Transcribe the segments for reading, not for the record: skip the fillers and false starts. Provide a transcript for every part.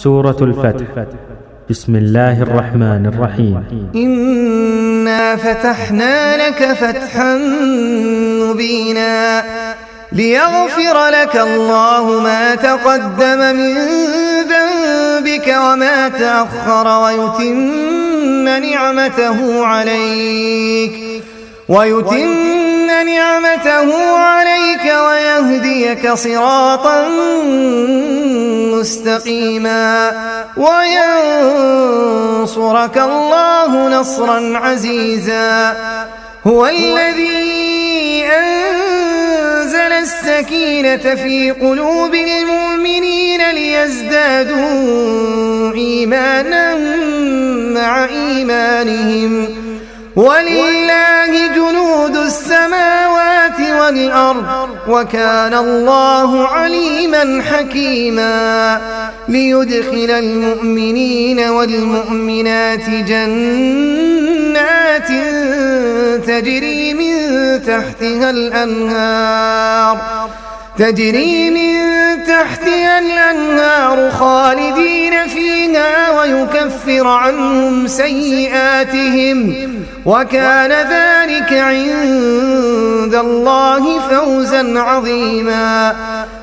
سورة الفتح. بسم الله الرحمن الرحيم. إنا فتحنا لك فتحا مبينا ليغفر لك الله ما تقدم من ذنبك وما تأخر ويتم نعمته عليك ويهديك صراطا مستقيما وينصرك الله نصرا عزيزا. هو الذي أنزل السكينة في قلوب المؤمنين ليزدادوا إيمانا مع إيمانهم ولله جنود السماوات والأرض وكان الله عليما حكيما. ليدخل المؤمنين والمؤمنات جنات تجري من تحتها الأنهار خالدين فيها ويكفر عنهم سيئاتهم وكان ذلك عند الله فوزا عظيما.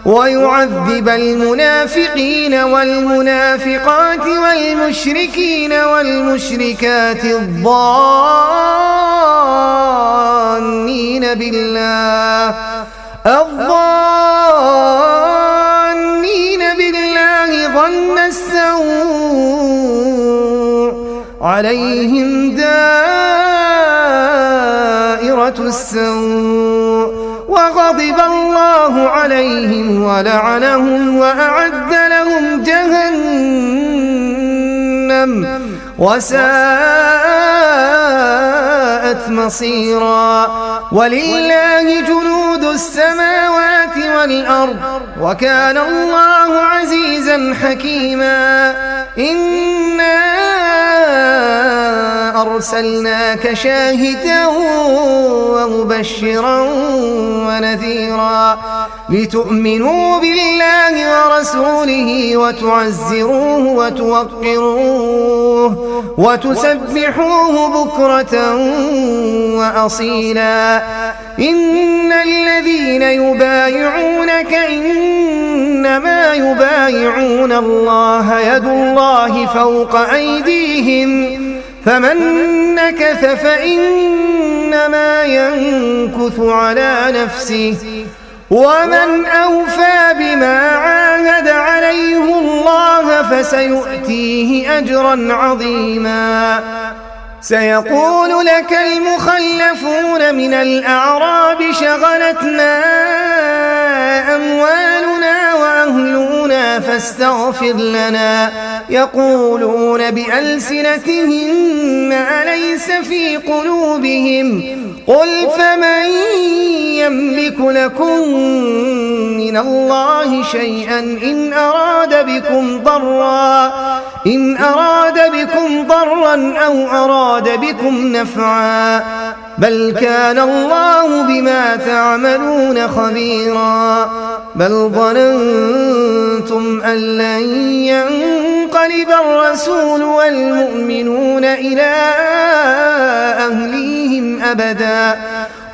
ويعذب المنافقين والمنافقات والمشركين والمشركات الظانين بالله ظن السوء عليهم دائرة السوء وغضب الله عليهم ولعنهم وأعد لهم جهنم وساءت مصيرا. ولله جنود السماوات والأرض وكان الله عزيزا حكيما. إنا أرسلناك شاهدا ومبشرا ونذيرا لتؤمنوا بالله ورسوله وتعزروه وتوقروه وتسبحوه بكرة وأصيلا. إن الذين يبايعونك إنما يبايعون الله يد الله فوق أيديهم فمن نكث فإنما ينكث على نفسه ومن أوفى بما عاهد عليه الله فسيؤتيه أجرا عظيما. سيقول لك المخلفون من الأعراب شغلتنا أموالنا وأهلنا فاستغفر لنا يقولون بألسنتهم ما ليس في قلوبهم قل فمن يملك لكم من الله شيئا إن أراد بكم ضرا أو أراد بكم نفعا بل كان الله بما تعملون خبيرا. بل ظننتم أن لن ينقلب الرسول والمؤمنون إلى أهليهم أبدا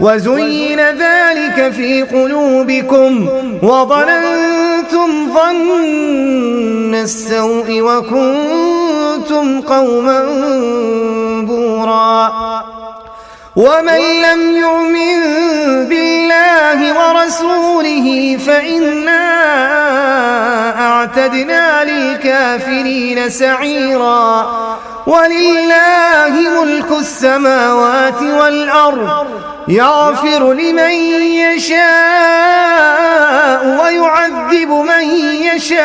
وزين ذلك في قلوبكم وظننتم ظن السوء وكنتم قوما بورا. ومن لم يؤمن بالله ورسوله فإنا أعتدنا للكافرين سعيرا. ولله ملك السماوات والأرض يغفر لمن يشاء ويعذب من يشاء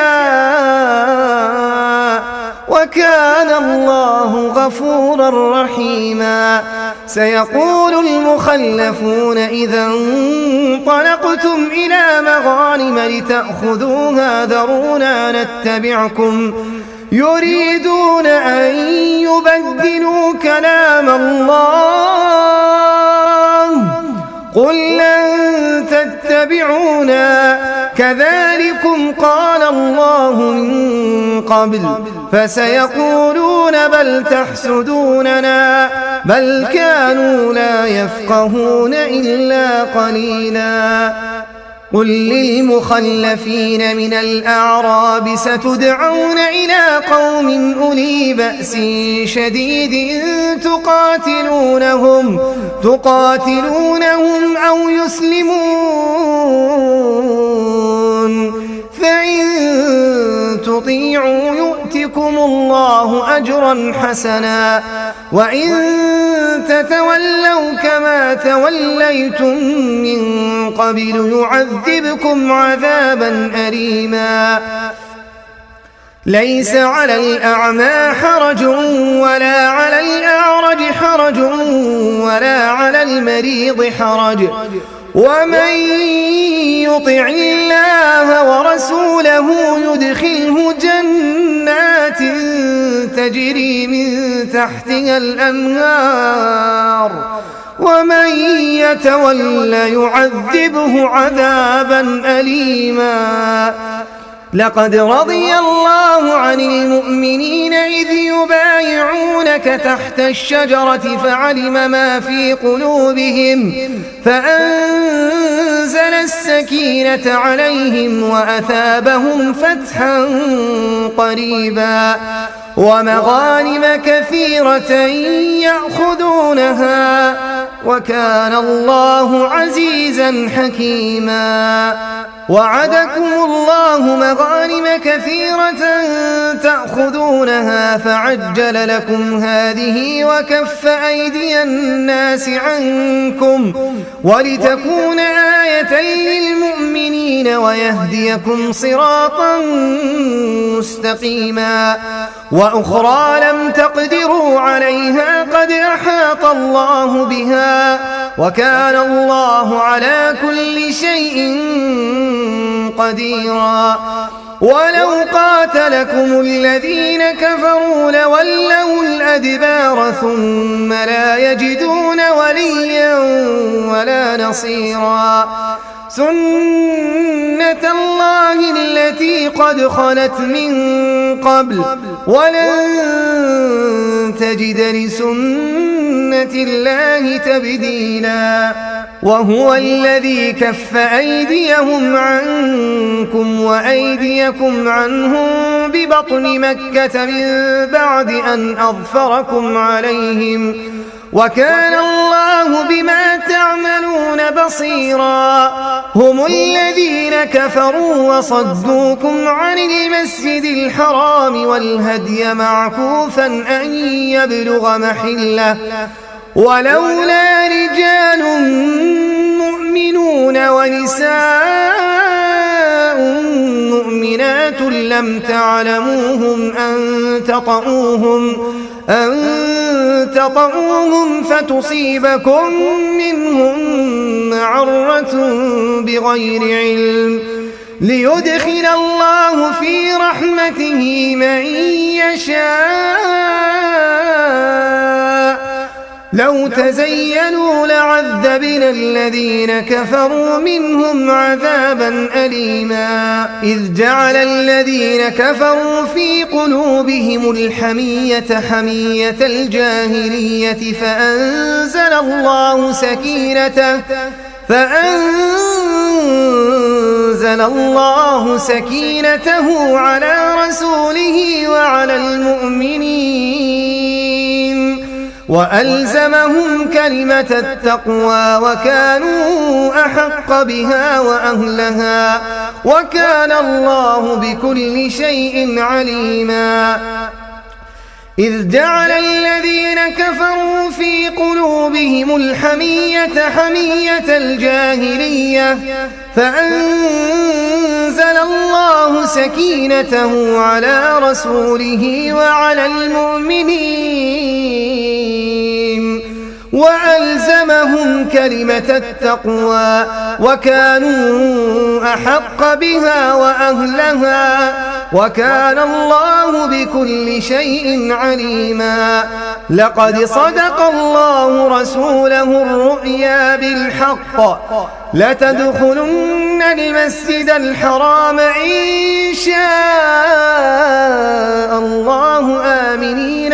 وكان الله غفورا رحيما. سيقول المخلفون إذا انطلقتم إلى مغانم لتأخذوها ذرونا نتبعكم يريدون أن يبدلوا كلام الله قل لن تتبعونا كذلكم قال الله من قبل فسيقولون بل تحسدوننا بل كانوا لا يفقهون إلا قليلا قل للمخلفين من الأعراب ستدعون إلى قوم أولي بأس شديد تقاتلونهم أو يسلمون فإن تطيعوا يؤتكم الله أجرا حسنا وإن تتولوا كما توليتم من قبل يعذبكم عذابا أليما ليس على الأعمى حرج ولا على الأعرج حرج ولا على المريض حرج ومن يطع الله ورسوله يدخله جنات تجري من تحتها الأنهار ومن يتول يعذبه عذابا أليما لقد رضي الله عن المؤمنين إذ يبايعونك تحت الشجرة فعلم ما في قلوبهم فأنزل السكينة عليهم وأثابهم فتحا قريبا ومغانم كثيرة يأخذونها وكان الله عزيزا حكيما وعدكم الله مغانم كثيرة تأخذونها فعجل لكم هذه وكف أيدي الناس عنكم ولتكون آية للمؤمنين ويهديكم صراطا مستقيما وأخرى لم تقدروا عليها قد أحاط الله بها وكان الله على كل شيء قديرا ولو قاتلكم الذين كفروا لولوا الأدبار ثم لا يجدون وليا ولا نصيرا سنة الله التي قد خلت من قبل ولن تجد لسنة الله تبديلا وهو الذي كف أيديهم عنكم وأيديكم عنهم ببطن مكة من بعد أن أظفركم عليهم وكان الله بما تعملون بصيرا هم الذين كفروا وصدوكم عن المسجد الحرام والهدي معكوفا أن يبلغ محله ولولا رجال مؤمنون ونساء مؤمنات لم تعلموهم أن تطؤوهم فتصيبكم منهم معرة بغير علم ليدخل الله في رحمته من يشاء لو تزينوا لعذبنا الذين كفروا منهم عذابا أليما إذ جعل الذين كفروا في قلوبهم الحمية حمية الجاهلية فأنزل الله سكينته على رسوله وعلى المؤمنين وألزمهم كلمة التقوى وكانوا أحق بها وأهلها وكان الله بكل شيء عليما إذ جعل الذين كفروا في قلوبهم الحمية حمية الجاهلية فأنزل الله سكينته على رسوله وعلى المؤمنين وألزمهم كلمة التقوى وكانوا أحق بها وأهلها وكان الله بكل شيء عليما. لقد صدق الله رسوله الرؤيا بالحق لتدخلن المسجد الحرام إن شاء الله آمنين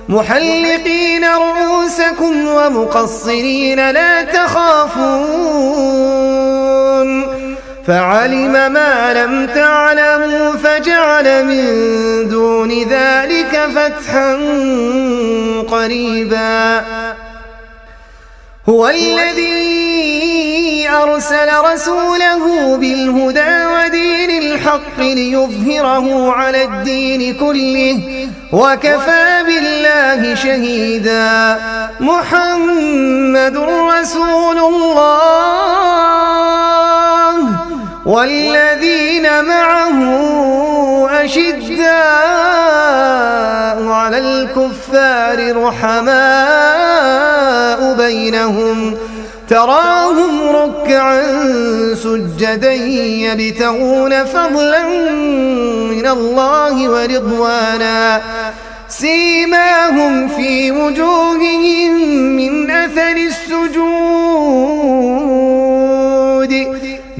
محلقين رؤوسكم ومقصرين لا تخافون فعلم ما لم تعلموا فجعل من دون ذلك فتحا قريبا. هو الذي أرسل رسوله بالهدى ودين الحق ليظهره على الدين كله وكفى بالله شهيدا. محمد رسول الله والذين معه أشداء على الكفار رحماء بينهم تراهم ركعا سجدا يبتغون فضلا من الله ورضوانا سيماهم في وجوههم من أثر السجود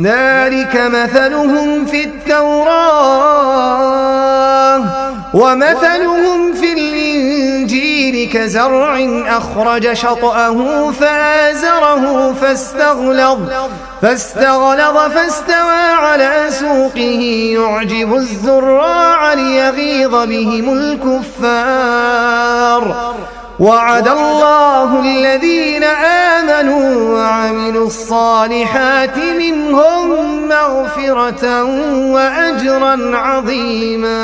ذلك مثلهم في التوراة ومثلهم في الإنجيل كزرع أخرج شطأه فآزره فاستغلظ فاستوى على سوقه يعجب الزراع ليغيظ بهم الكفار. وعد الله الذين آمنوا وعملوا الصالحات منهم مغفرة وأجرا عظيما.